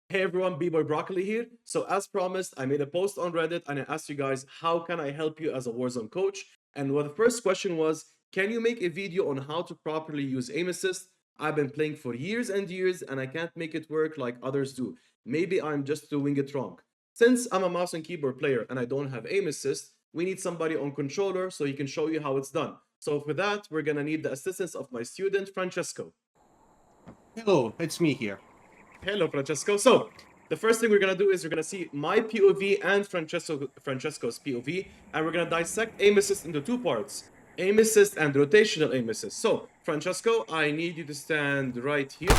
Hey everyone, B-Boy Broccoli here. So as promised, I made a post on Reddit and I asked you guys, how can I help you as a Warzone coach? And the first question was, can you make a video on how to properly use aim assist? I've been playing for years and years and I can't make it work like others do. Maybe I'm just doing it wrong. Since I'm a mouse and keyboard player and I don't have aim assist, we need somebody on controller so he can show you how it's done. So for that, we're gonna need the assistance of my student, Francesco. Hello, it's me here. Hello, Francesco. So, the first thing we're gonna do is we're gonna see my POV and Francesco's POV, and we're gonna dissect aim assist into two parts: aim assist and rotational aim assist. So, Francesco, I need you to stand right here,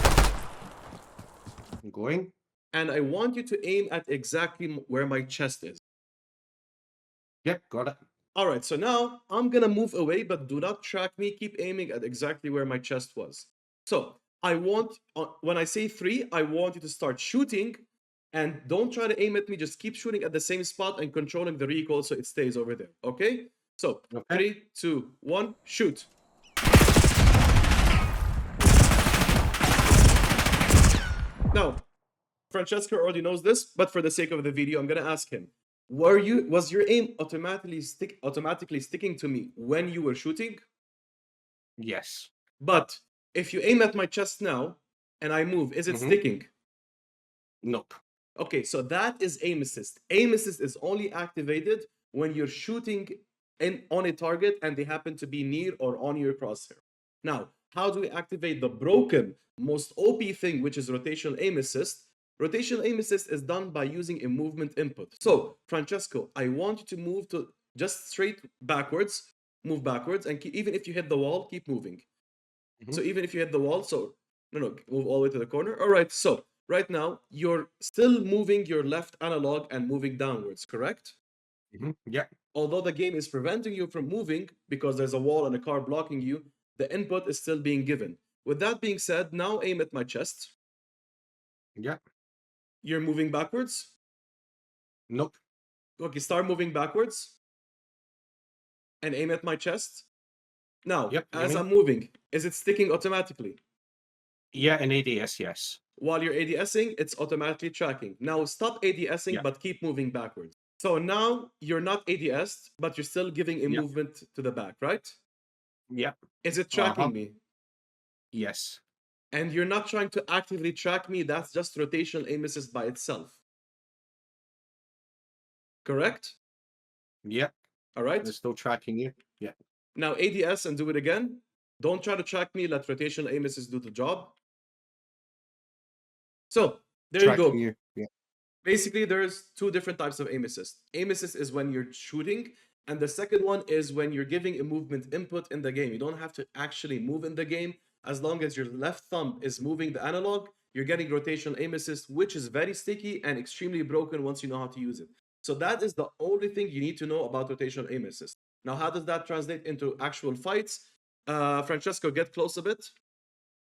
I'm going. and I want you to aim at exactly where my chest is. Yep, got it. All right. So now I'm gonna move away, but do not track me. Keep aiming at exactly where my chest was. So I want, when I say 3, I want you to start shooting, and don't try to aim at me. Just keep shooting at the same spot and controlling the recoil so it stays over there. Okay? So Okay. 3, 2, 1, shoot. Now, Francesco already knows this, but for the sake of the video, I'm gonna ask him: was your aim automatically sticking to me when you were shooting? Yes. But if you aim at my chest now and I move, is it sticking? Nope. Okay, so that is aim assist. Aim assist is only activated when you're shooting on a target and they happen to be near or on your crosshair. Now, how do we activate the broken, most OP thing, which is rotational aim assist? Rotational aim assist is done by using a movement input. So, Francesco, I want you to move to just straight backwards, move backwards, and even if you hit the wall, keep moving. So even if you hit the wall, so no, move all the way to the corner. All right, so right now you're still moving your left analog and moving downwards, correct? Yeah. Although the game is preventing you from moving because there's a wall and a car blocking you, the input is still being given. With that being said, now aim at my chest. Yeah. You're moving backwards. Nope. Okay, start moving backwards and aim at my chest. Now, Yep. as Aiming. I'm moving, is it sticking automatically? Yeah, in ADS, yes. While you're ADSing, it's automatically tracking. Now stop ADSing, Yeah. but keep moving backwards. So now you're not ADSed, but you're still giving a Yeah. movement to the back, right? Yeah. Is it tracking me? Yes. And you're not trying to actively track me, that's just rotational aim assist by itself. Correct? Yeah. All right. It's still tracking you. Yeah. Now ADS and do it again. Don't try to track me, let rotational aim assist do the job. So there you Tracking go. you. Yeah. Basically, there's two different types of aim assist. Aim assist is when you're shooting, and the second one is when you're giving a movement input in the game. You don't have to actually move in the game. As long as your left thumb is moving the analog, you're getting rotational aim assist, which is very sticky and extremely broken once you know how to use it. So that is the only thing you need to know about rotational aim assist. Now, how does that translate into actual fights? Francesco, get close a bit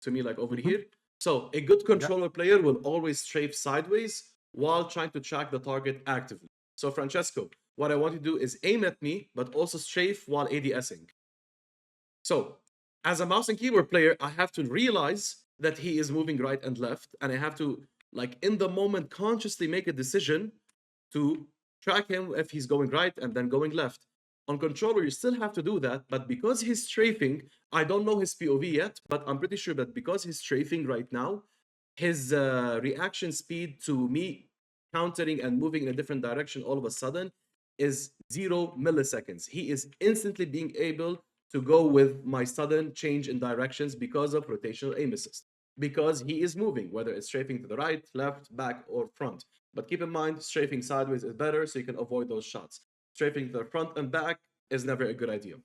to me, like over here. So a good controller player will always strafe sideways while trying to track the target actively. So Francesco, what I want you to do is aim at me, but also strafe while ADSing. So as a mouse and keyboard player, I have to realize that he is moving right and left, and I have to, like in the moment, consciously make a decision to track him if he's going right and then going left. On controller, you still have to do that, but because he's strafing, I don't know his POV yet, but I'm pretty sure that because he's strafing right now, his reaction speed to me countering and moving in a different direction all of a sudden is 0 milliseconds. He is instantly being able to go with my sudden change in directions because of rotational aim assist. Because he is moving, whether it's strafing to the right, left, back, or front. But keep in mind, strafing sideways is better so you can avoid those shots. Strafing to the front and back is never a good idea.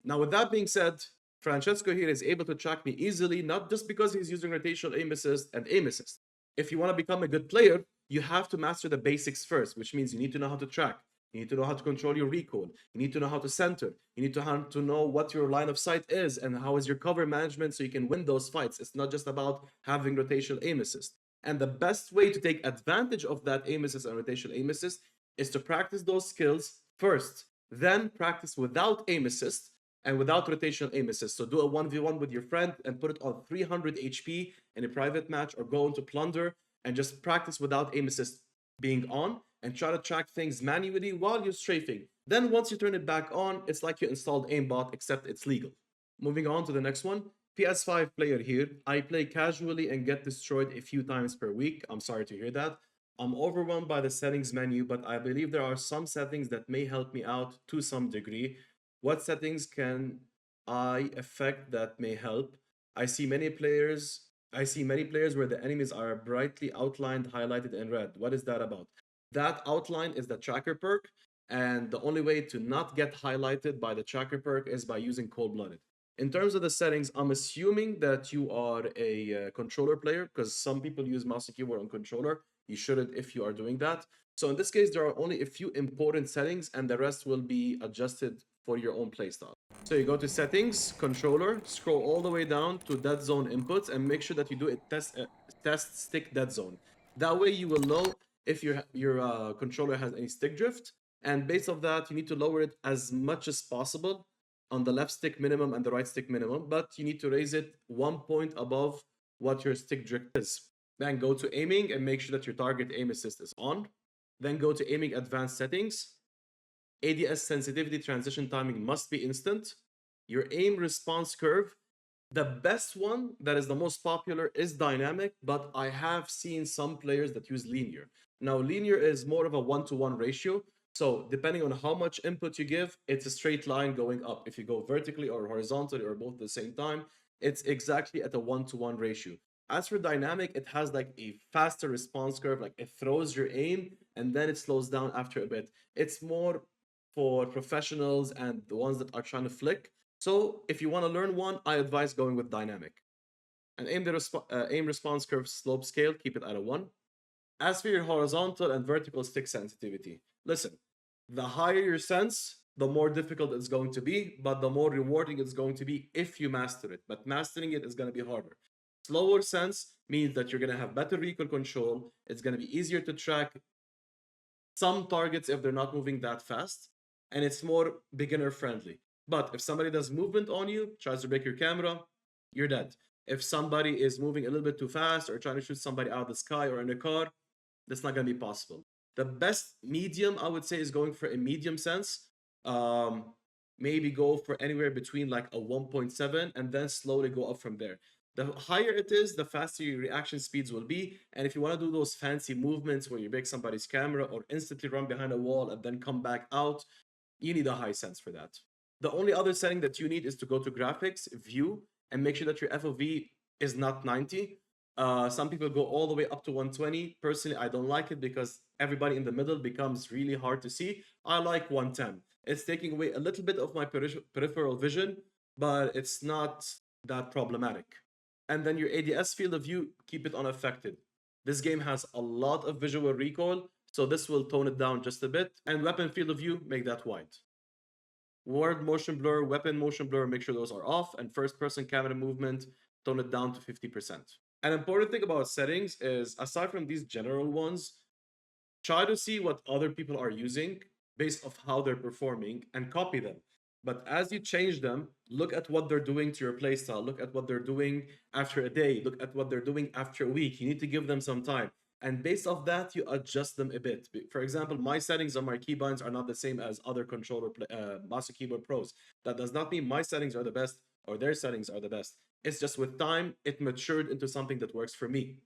Now, with that being said, Francesco here is able to track me easily, not just because he's using rotational aim assist and aim assist. If you want to become a good player, you have to master the basics first, which means you need to know how to track. You need to know how to control your recoil. You need to know how to center. You need to know what your line of sight is and how is your cover management so you can win those fights. It's not just about having rotational aim assist. And the best way to take advantage of that aim assist and rotational aim assist is to practice those skills first, then practice without aim assist and without rotational aim assist. So do a 1v1 with your friend and put it on 300 HP in a private match, or go into Plunder and just practice without aim assist being on and try to track things manually while you're strafing. Then once you turn it back on, it's like you installed aimbot, except it's legal. Moving on to the next one. PS5 player here. I play casually and get destroyed a few times per week. I'm sorry to hear that. I'm overwhelmed by the settings menu, but I believe there are some settings that may help me out to some degree. What settings can I affect that may help? I see many players where the enemies are brightly outlined, highlighted in red. What is that about? That outline is the tracker perk, and the only way to not get highlighted by the tracker perk is by using cold-blooded. In terms of the settings, I'm assuming that you are a controller player because some people use mouse and keyboard on controller. You shouldn't if you are doing that. So in this case, there are only a few important settings and the rest will be adjusted for your own playstyle. So you go to settings, controller, scroll all the way down to dead zone inputs and make sure that you do a test stick dead zone. That way you will know if your controller has any stick drift. And based off that, you need to lower it as much as possible on the left stick minimum and the right stick minimum, but you need to raise it 1 point above what your stick drift is. Then go to aiming and make sure that your target aim assist is on. Then go to aiming advanced settings. ADS sensitivity transition timing must be instant. Your aim response curve. The best one that is the most popular is dynamic, but I have seen some players that use linear. Now, linear is more of a 1-to-1 ratio. So depending on how much input you give, it's a straight line going up. If you go vertically or horizontally or both at the same time, it's exactly at a 1-to-1 ratio. As for dynamic, it has like a faster response curve, like it throws your aim and then it slows down after a bit. It's more for professionals and the ones that are trying to flick. So if you want to learn one, I advise going with dynamic. And aim response curve slope scale, keep it at a 1. As for your horizontal and vertical stick sensitivity, listen, the higher your sense, the more difficult it's going to be, but the more rewarding it's going to be if you master it. But mastering it is going to be harder. Slower sense means that you're going to have better recoil control. It's going to be easier to track some targets if they're not moving that fast, and it's more beginner friendly. But if somebody does movement on you, tries to break your camera, you're dead. If somebody is moving a little bit too fast or trying to shoot somebody out of the sky or in a car, that's not going to be possible. The best medium, I would say, is going for a medium sense. Maybe go for anywhere between like a 1.7 and then slowly go up from there. The higher it is, the faster your reaction speeds will be. And if you want to do those fancy movements where you break somebody's camera or instantly run behind a wall and then come back out, you need a high sense for that. The only other setting that you need is to go to graphics, view, and make sure that your FOV is not 90. Some people go all the way up to 120. Personally, I don't like it because everybody in the middle becomes really hard to see. I like 110. It's taking away a little bit of my peripheral vision, but it's not that problematic. And then your ADS field of view, keep it unaffected. This game has a lot of visual recoil, so this will tone it down just a bit. And weapon field of view, make that white. Word motion blur, weapon motion blur, make sure those are off. And first person camera movement, tone it down to 50%. An important thing about settings is, aside from these general ones, try to see what other people are using based off how they're performing and copy them. But as you change them, look at what they're doing to your playstyle. Look at what they're doing after a day. Look at what they're doing after a week. You need to give them some time. And based off that, you adjust them a bit. For example, my settings on my keybinds are not the same as other controller mouse and keyboard pros. That does not mean my settings are the best or their settings are the best. It's just with time, it matured into something that works for me.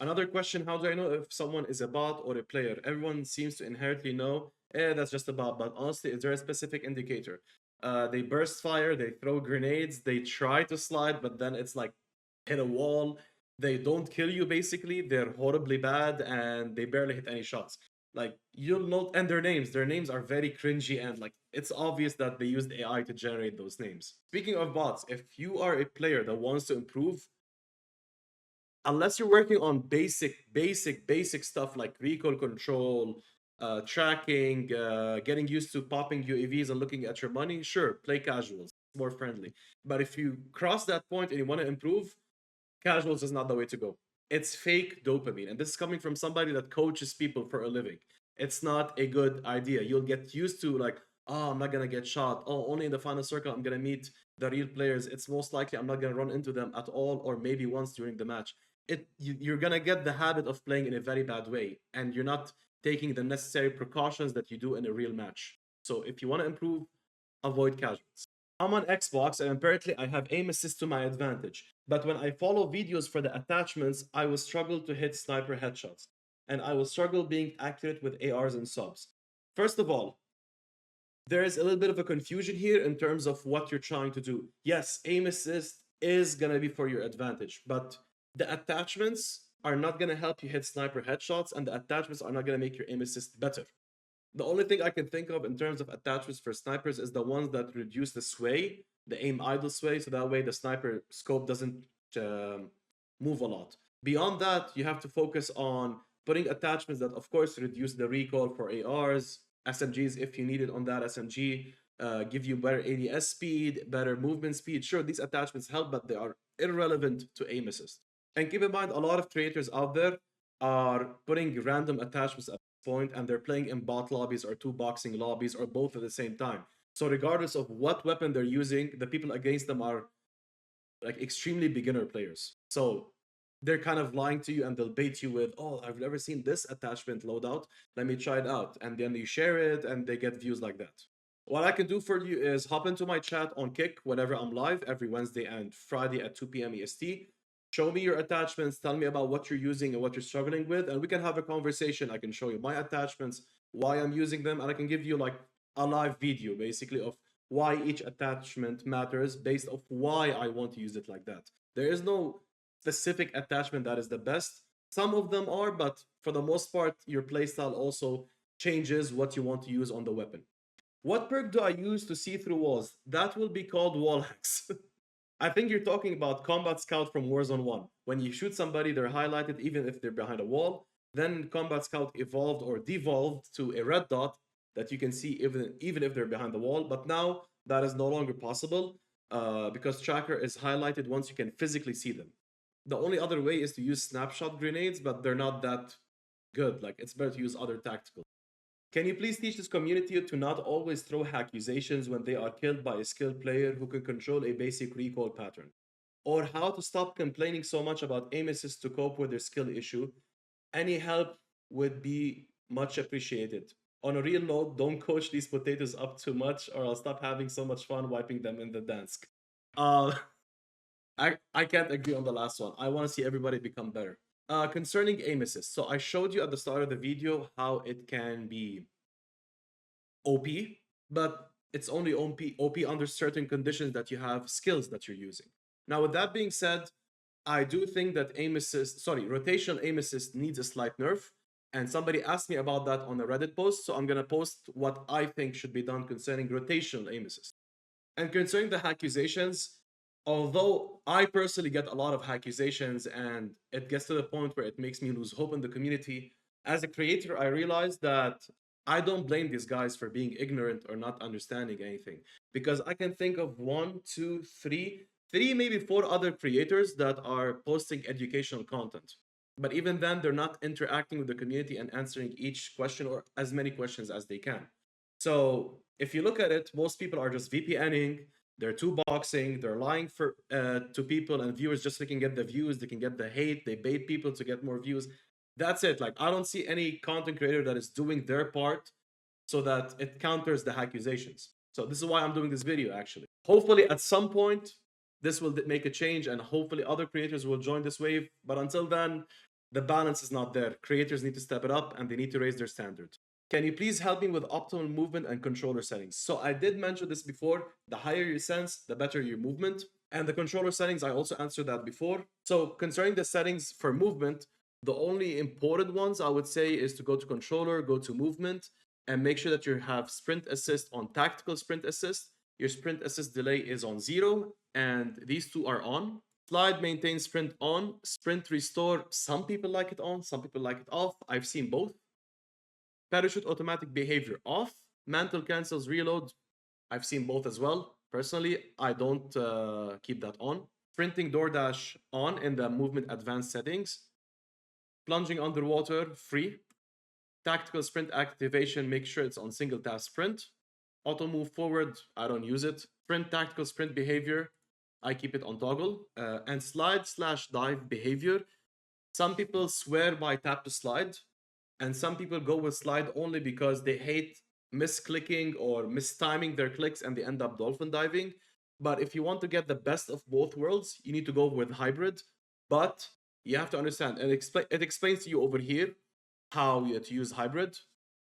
Another question, how do I know if someone is a bot or a player? Everyone seems to inherently know, that's just a bot. But honestly, is there a specific indicator? They burst fire, they throw grenades, they try to slide, but then it's like hit a wall. They don't kill you, basically. They're horribly bad and they barely hit any shots. Like, you'll note, and their names are very cringy, and like it's obvious that they used AI to generate those names. Speaking of bots, if you are a player that wants to improve, unless you're working on basic stuff like recoil control, tracking, getting used to popping UAVs and looking at your money, sure, play casuals, more friendly. But if you cross that point and you want to improve, casuals is not the way to go. It's fake dopamine. And this is coming from somebody that coaches people for a living. It's not a good idea. You'll get used to like, oh, I'm not going to get shot. Oh, only in the final circle, I'm going to meet the real players. It's most likely I'm not going to run into them at all or maybe once during the match. you're gonna get the habit of playing in a very bad way, and you're not taking the necessary precautions that you do in a real match. So if you want to improve, avoid casuals. I'm on Xbox and apparently I have aim assist to my advantage. But when I follow videos for the attachments, I will struggle to hit sniper headshots. And I will struggle being accurate with ARs and subs. First of all, there is a little bit of a confusion here in terms of what you're trying to do. Yes, aim assist is going to be for your advantage, but the attachments are not going to help you hit sniper headshots, and the attachments are not going to make your aim assist better. The only thing I can think of in terms of attachments for snipers is the ones that reduce the sway, the aim idle sway, so that way the sniper scope doesn't move a lot. Beyond that, you have to focus on putting attachments that, of course, reduce the recoil for ARs, SMGs if you need it on that SMG, give you better ADS speed, better movement speed. Sure, these attachments help, but they are irrelevant to aim assist. And keep in mind, a lot of creators out there are putting random attachments at this point, and they're playing in bot lobbies or two boxing lobbies or both at the same time. So regardless of what weapon they're using, the people against them are like extremely beginner players. So they're kind of lying to you and they'll bait you with, oh, I've never seen this attachment loadout. Let me try it out. And then you share it and they get views like that. What I can do for you is hop into my chat on Kick whenever I'm live every Wednesday and Friday at 2 p.m. EST. Show me your attachments, tell me about what you're using and what you're struggling with, and we can have a conversation. I can show you my attachments, why I'm using them, and I can give you like a live video basically of why each attachment matters based off why I want to use it like that. There is no specific attachment that is the best. Some of them are, but for the most part, your playstyle also changes what you want to use on the weapon. What perk do I use to see through walls? That will be called wall hacks. I think you're talking about Combat Scout from Warzone 1. When you shoot somebody, they're highlighted even if they're behind a wall. Then Combat Scout evolved or devolved to a red dot that you can see even if they're behind the wall. But now that is no longer possible because Tracker is highlighted once you can physically see them. The only other way is to use snapshot grenades, but they're not that good. Like, it's better to use other tactical. Can you please teach this community to not always throw accusations when they are killed by a skilled player who can control a basic recoil pattern? Or how to stop complaining so much about aim assist to cope with their skill issue? Any help would be much appreciated. On a real note, don't coach these potatoes up too much or I'll stop having so much fun wiping them in the Dansk. I can't agree on the last one. I want to see everybody become better. Concerning aim assist, so I showed you at the start of the video how it can be OP, but it's only OP under certain conditions that you have skills that you're using. Now, with that being said, I do think that rotational aim assist needs a slight nerf. And somebody asked me about that on a Reddit post, so I'm gonna post what I think should be done concerning rotational aim assist. And concerning the accusations, although I personally get a lot of accusations and it gets to the point where it makes me lose hope in the community, as a creator, I realize that I don't blame these guys for being ignorant or not understanding anything. Because I can think of one, two, three, maybe four other creators that are posting educational content. But even then, they're not interacting with the community and answering each question or as many questions as they can. So if you look at it, most people are just VPNing, they're two boxing, they're lying for to people and viewers just so they can get the views, they can get the hate, they bait people to get more views. That's it. Like, I don't see any content creator that is doing their part so that it counters the accusations. So this is why I'm doing this video, actually. Hopefully at some point, this will make a change and hopefully other creators will join this wave. But until then, the balance is not there. Creators need to step it up and they need to raise their standard. Can you please help me with optimal movement and controller settings? So I did mention this before. The higher your sense, the better your movement. And the controller settings, I also answered that before. So concerning the settings for movement, the only important ones I would say is to go to controller, go to movement, and make sure that you have sprint assist on tactical sprint assist. Your sprint assist delay is on 0, and these two are on. Slide maintain sprint on. Sprint restore, some people like it on, some people like it off. I've seen both. Parachute automatic behavior off. Mantle cancels reload. I've seen both as well. Personally, I don't keep that on. Sprinting DoorDash on in the movement advanced settings. Plunging underwater, free. Tactical sprint activation, make sure it's on single task sprint. Auto move forward, I don't use it. Sprint tactical sprint behavior, I keep it on toggle. And slide/dive behavior, Some people swear by tap to slide, and some people go with slide only because they hate misclicking or mistiming their clicks and they end up dolphin diving. But if you want to get the best of both worlds, you need to go with hybrid. But you have to understand, and it explains to you over here how to use hybrid.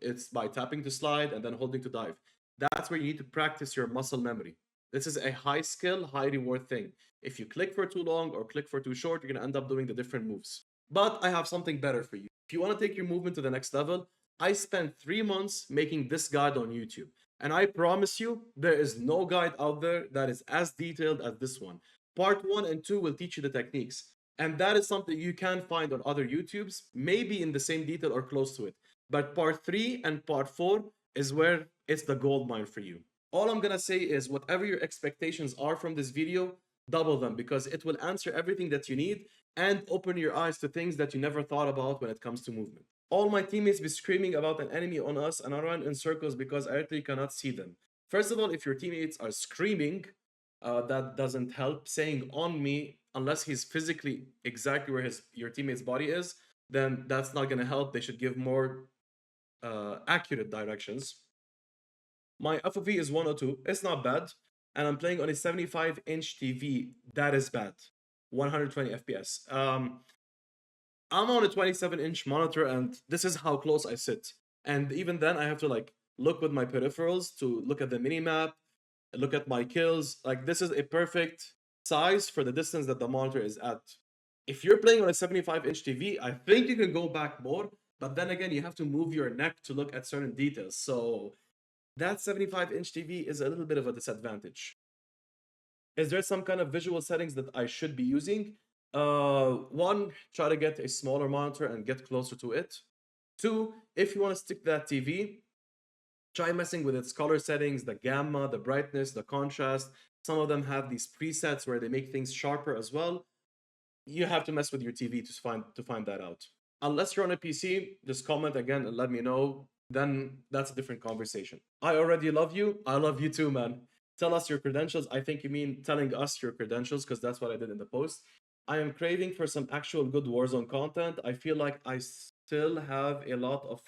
It's by tapping to slide and then holding to dive. That's where you need to practice your muscle memory. This is a high skill, high reward thing. If you click for too long or click for too short, you're going to end up doing the different moves. But I have something better for you. If you want to take your movement to the next level, I spent 3 months making this guide on YouTube. And I promise you, there is no guide out there that is as detailed as this one. Part 1 and 2 will teach you the techniques. And that is something you can find on other YouTubes, maybe in the same detail or close to it. But part 3 and part 4 is where it's the gold mine for you. All I'm gonna say is whatever your expectations are from this video, double them because it will answer everything that you need and open your eyes to things that you never thought about when it comes to movement. All my teammates be screaming about an enemy on us and I run in circles because I literally cannot see them. First of all, if your teammates are screaming, that doesn't help. Saying on me, unless he's physically exactly where your teammate's body is, then that's not gonna help. They should give more accurate directions. My FOV is 102. It's not bad. And I'm playing on a 75-inch TV. That is bad. 120 FPS. I'm on a 27-inch monitor, and this is how close I sit. And even then, I have to like look with my peripherals to look at the minimap, look at my kills. Like this is a perfect size for the distance that the monitor is at. If you're playing on a 75-inch TV, I think you can go back more. But then again, you have to move your neck to look at certain details. So that 75-inch TV is a little bit of a disadvantage. Is there some kind of visual settings that I should be using? One, try to get a smaller monitor and get closer to it. Two, if you want to stick to that TV, try messing with its color settings, the gamma, the brightness, the contrast. Some of them have these presets where they make things sharper as well. You have to mess with your TV to find that out. Unless you're on a PC, just comment again and let me know. Then that's a different conversation. I already love you. I love you too, man. Tell us your credentials. I think you mean telling us your credentials because that's what I did in the post. I am craving for some actual good Warzone content. I feel like I still have a lot of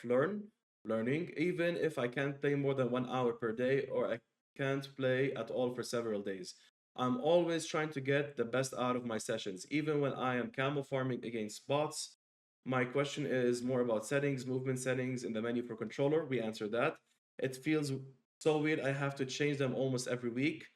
learning, even if I can't play more than 1 hour per day or I can't play at all for several days. I'm always trying to get the best out of my sessions, even when I am camo farming against bots. My question is more about settings, movement settings in the menu for controller. We answered that. It feels so weird. I have to change them almost every week.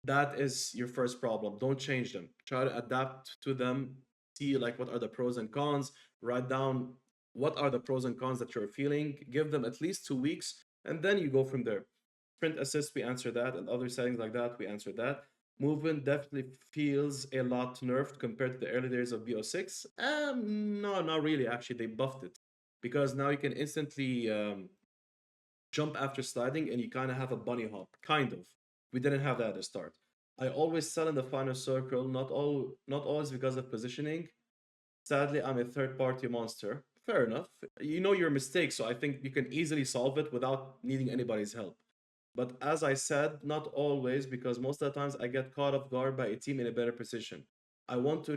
That is your first problem. Don't change them. Try to adapt to them. See like what are the pros and cons. Write down what are the pros and cons that you're feeling. Give them at least 2 weeks, and then you go from there. Sprint assist, we answer that, and other settings like that, we answer that. Movement definitely feels a lot nerfed compared to the early days of BO6. No, not really. Actually, they buffed it because now you can instantly jump after sliding, and you kind of have a bunny hop. Kind of. We didn't have that at the start. I always sell in the final circle, not always because of positioning. Sadly, I'm a third-party monster. Fair enough. You know your mistake, so I think you can easily solve it without needing anybody's help. But as I said, not always, because most of the times I get caught off guard by a team in a better position. I want to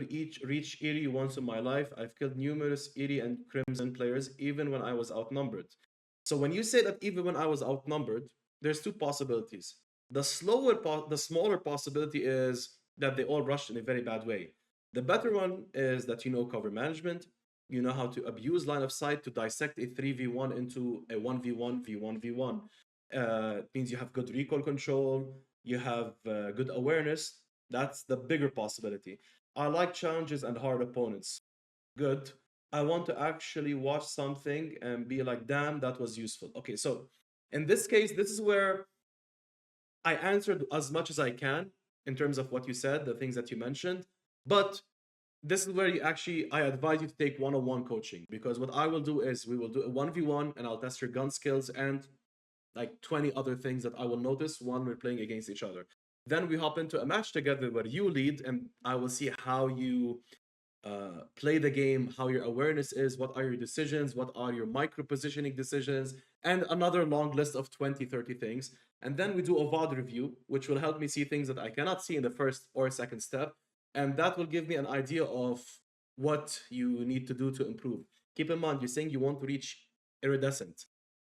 reach Eerie once in my life. I've killed numerous Eerie and Crimson players, even when I was outnumbered. So when you say that even when I was outnumbered, there's two possibilities. The smaller possibility is that they all rushed in a very bad way. The better one is that you know cover management, you know how to abuse line of sight to dissect a 3v1 into a 1v1 v1 v1. It means you have good recoil control, you have good awareness. That's the bigger possibility. I like challenges and hard opponents. Good. I want to actually watch something and be like, damn, that was useful. Okay, so in this case, this is where I answered as much as I can in terms of what you said, the things that you mentioned. But this is where I advise you to take one-on-one coaching, because what I will do is we will do a 1v1 and I'll test your gun skills and like 20 other things that I will notice when we're playing against each other. Then we hop into a match together where you lead and I will see how you play the game, how your awareness is, what are your decisions, what are your micro positioning decisions, and another long list of 20, 30 things. And then we do a VOD review, which will help me see things that I cannot see in the first or second step. And that will give me an idea of what you need to do to improve. Keep in mind, you're saying you want to reach iridescent.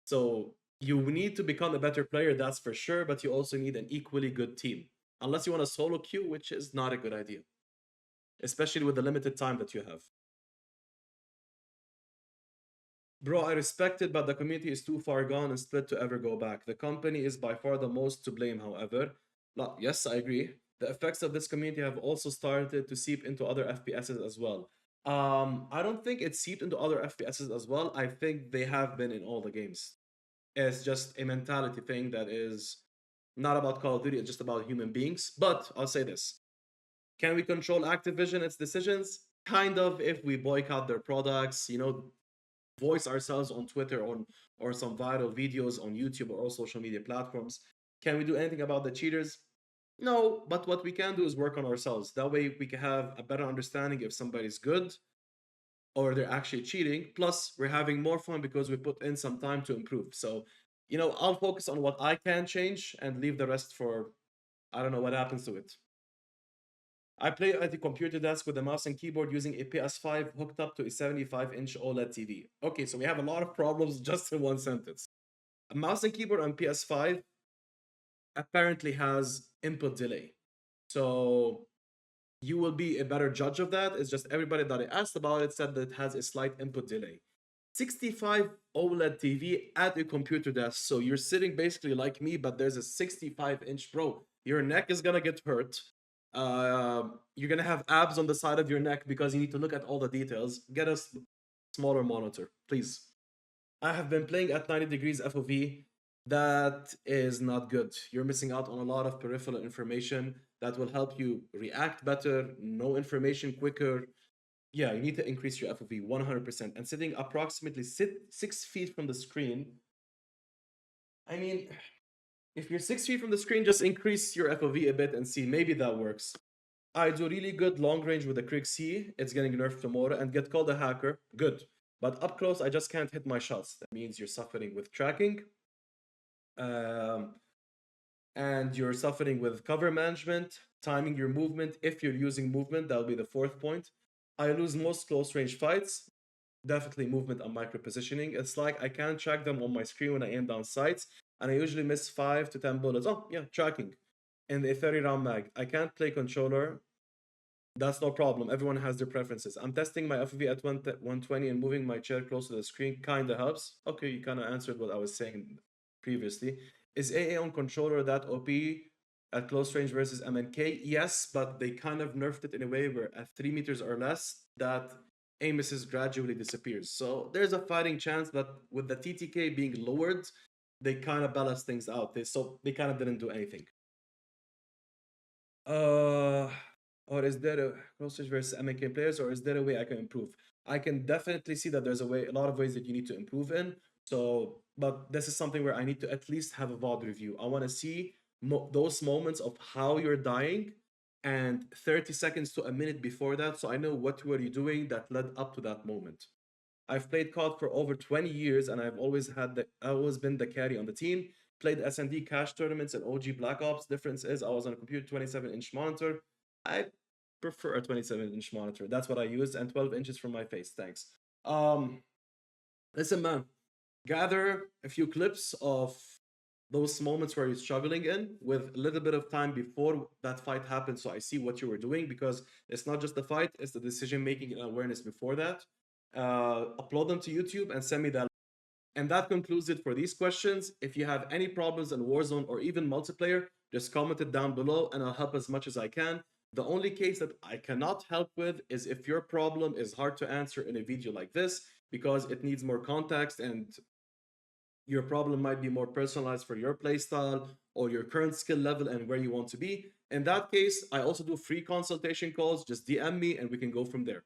So you need to become a better player, that's for sure, but you also need an equally good team. Unless you want a solo queue, which is not a good idea, especially with the limited time that you have. Bro, I respect it, but the community is too far gone and split to ever go back. The company is by far the most to blame, however. Yes, I agree. The effects of this community have also started to seep into other FPSs as well. I don't think it seeped into other FPSs as well. I think they have been in all the games. It's just a mentality thing that is not about Call of Duty, it's just about human beings. But I'll say this. Can we control Activision, its decisions? Kind of, if we boycott their products, voice ourselves on Twitter or some viral videos on YouTube or all social media platforms. Can we do anything about the cheaters? No, but what we can do is work on ourselves. That way we can have a better understanding if somebody's good or they're actually cheating. Plus, we're having more fun because we put in some time to improve. So, I'll focus on what I can change and leave the rest for I don't know what happens to it. I play at the computer desk with a mouse and keyboard using a PS5 hooked up to a 75-inch OLED TV. Okay, so we have a lot of problems just in one sentence. A mouse and keyboard on PS5 apparently has input delay. So you will be a better judge of that. It's just everybody that I asked about it said that it has a slight input delay. 65 OLED TV at a computer desk. So you're sitting basically like me, but there's a 65-inch, bro. Your neck is gonna get hurt. You're gonna have abs on the side of your neck because you need to look at all the details. Get a smaller monitor, please. I have been playing at 90 degrees FOV. That is not good. You're missing out on a lot of peripheral information that will help you react better, know information quicker. Yeah, you need to increase your FOV 100%. And sitting approximately 6 feet from the screen, I mean, if you're 6 feet from the screen, just increase your FOV a bit and see. Maybe that works. I do really good long range with the Krig C. It's getting nerfed tomorrow and get called a hacker. Good. But up close, I just can't hit my shots. That means you're suffering with tracking. And you're suffering with cover management, timing your movement. If you're using movement, that'll be the fourth point. I lose most close range fights. Definitely movement and micro positioning. It's like I can't track them on my screen when I aim down sights, and I usually miss 5 to 10 bullets. Oh, yeah, tracking. In the 30 round mag. I can't play controller. That's no problem. Everyone has their preferences. I'm testing my FOV at 120 and moving my chair close to the screen kind of helps. Okay, you kind of answered what I was saying previously. Is AA on controller that OP at close range versus MNK? Yes, but they kind of nerfed it in a way where at 3 meters or less, that aim assist gradually disappears. So there's a fighting chance, but with the TTK being lowered, they kind of balance things out. They kind of didn't do anything. Or is there a close range versus MNK players, or is there a way I can improve? I can definitely see that there's a lot of ways that you need to improve in. So, but this is something where I need to at least have a VOD review. I want to see those moments of how you're dying and 30 seconds to a minute before that, so I know what were you doing that led up to that moment. I've played COD for over 20 years, and I've always been the carry on the team. Played S&D cash tournaments and OG Black Ops. Difference is I was on a computer 27-inch monitor. I prefer a 27-inch monitor. That's what I used, and 12 inches from my face. Thanks. Listen, man, gather a few clips of those moments where you're struggling in with a little bit of time before that fight happened, so I see what you were doing, because it's not just the fight, it's the decision making and awareness before that. Upload them to YouTube and send me that. And that concludes it for these questions. If you have any problems in Warzone or even multiplayer, just comment it down below and I'll help as much as I can. The only case that I cannot help with is if your problem is hard to answer in a video like this, because it needs more context and your problem might be more personalized for your playstyle or your current skill level and where you want to be. In that case, I also do free consultation calls. Just DM me and we can go from there.